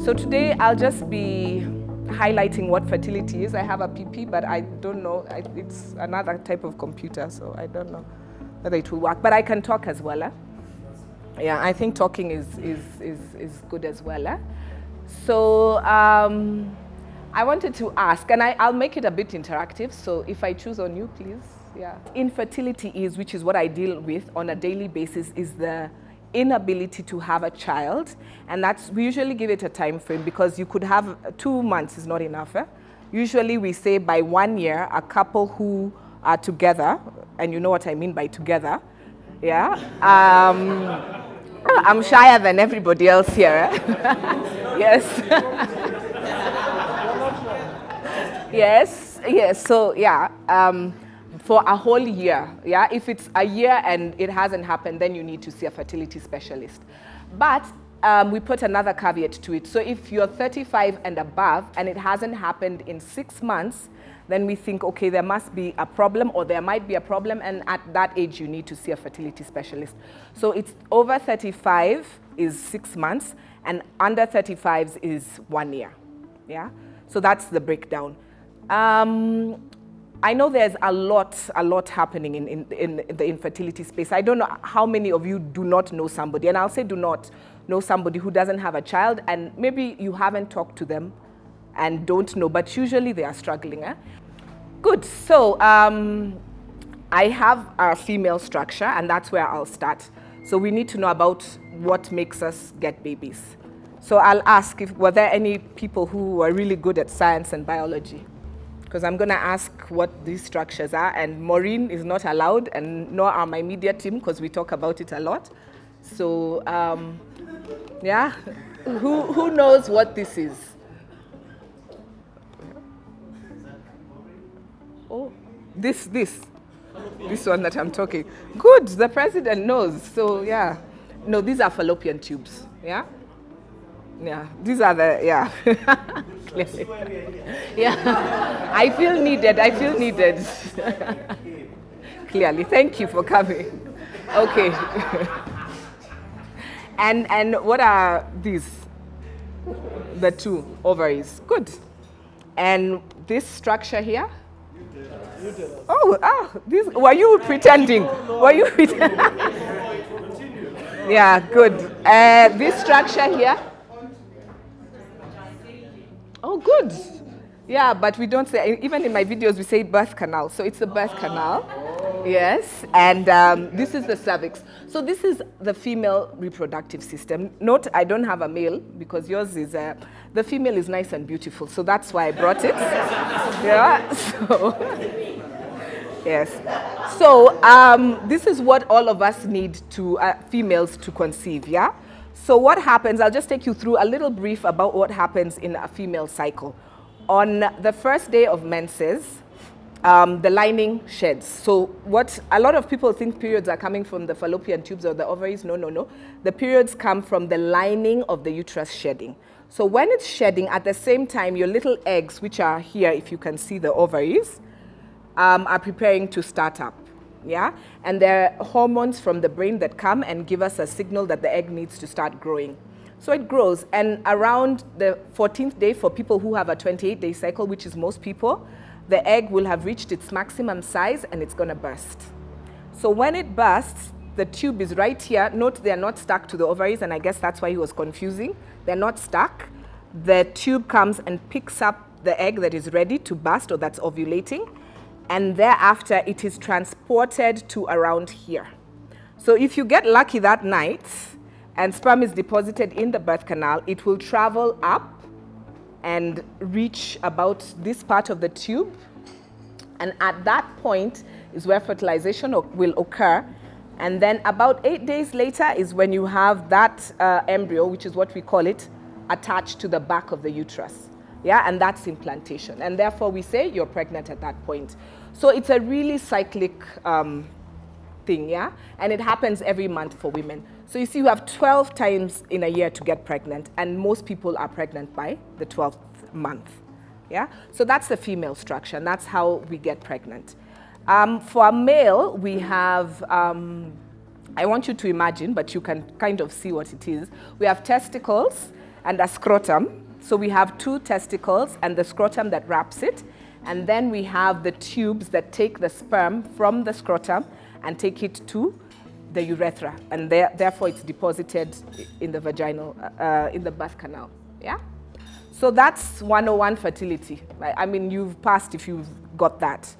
So today I'll just be highlighting what fertility is. I have a PP, but I don't know. It's another type of computer, so I don't know whether it will work. But I can talk as well. Yeah, I think talking is good as well. So I wanted to ask, and I'll make it a bit interactive. So if I choose on you, please. Yeah. Infertility which is what I deal with on a daily basis, is the inability to have a child, and we usually give it a time frame because you could have 2 months is not enough. Usually we say by 1 year, a couple who are together, and you know what I mean by together, yeah. I'm shyer than everybody else here. Yes. Yes. So yeah. For a whole year, yeah? If it's a year and it hasn't happened, then you need to see a fertility specialist. But we put another caveat to it. So if you're 35 and above and it hasn't happened in 6 months, then we think, okay, there must be a problem, or there might be a problem, and at that age you need to see a fertility specialist. So it's over 35 is 6 months, and under 35s is 1 year, yeah? So that's the breakdown. I know there's a lot happening in the infertility space. I don't know how many of you do not know somebody, and I'll say do not know somebody who doesn't have a child, and maybe you haven't talked to them and don't know, but usually they are struggling. Good, so I have a female structure, and that's where I'll start. So we need to know about what makes us get babies. So I'll ask, were there any people who were really good at science and biology? Because I'm going to ask what these structures are, and Maureen is not allowed, and nor are my media team, because we talk about it a lot. So, yeah, who knows what this is? Oh, this one that I'm talking. Good, the president knows. So, yeah. No, these are fallopian tubes, yeah? Yeah, these are the, yeah. Yeah, I feel needed. Clearly, thank you for coming. Okay. And what are these? The 2 ovaries. Good. And this structure here? This, were you pretending? Were you pretending? Yeah, good. This structure here? Oh, good. Yeah, but we don't say, even in my videos, we say birth canal. So it's the birth canal. Yes. And this is the cervix. So this is the female reproductive system. Note, I don't have a male because yours is, the female is nice and beautiful. So that's why I brought it. Yeah. So, yes. So this is what all of us need to, females to conceive, yeah? So what happens, I'll just take you through a little brief about what happens in a female cycle. On the first day of menses, the lining sheds. So what a lot of people think periods are coming from the fallopian tubes or the ovaries. No. The periods come from the lining of the uterus shedding. So when it's shedding, at the same time, your little eggs, which are here, if you can see the ovaries, are preparing to start up. Yeah, and there are hormones from the brain that come and give us a signal that the egg needs to start growing. So it grows, and around the 14th day, for people who have a 28-day cycle, which is most people, the egg will have reached its maximum size and it's going to burst. So when it bursts, the tube is right here. Note they're not stuck to the ovaries, and I guess that's why he was confusing. They're not stuck. The tube comes and picks up the egg that is ready to burst, or that's ovulating. And thereafter, it is transported to around here. So if you get lucky that night and sperm is deposited in the birth canal, it will travel up and reach about this part of the tube. And at that point is where fertilization will occur. And then about 8 days later is when you have that embryo, which is what we call it, attached to the back of the uterus. Yeah, and that's implantation. And therefore, we say you're pregnant at that point. So it's a really cyclic thing, yeah? And it happens every month for women. So you see, you have 12 times in a year to get pregnant, and most people are pregnant by the 12th month, yeah? So that's the female structure, and that's how we get pregnant. For a male, we have, I want you to imagine, but you can kind of see what it is. We have testicles, and a scrotum. So we have 2 testicles and the scrotum that wraps it. And then we have the tubes that take the sperm from the scrotum and take it to the urethra. And therefore, it's deposited in the vaginal, in the birth canal. Yeah? So that's 101 fertility. I mean, you've passed if you've got that.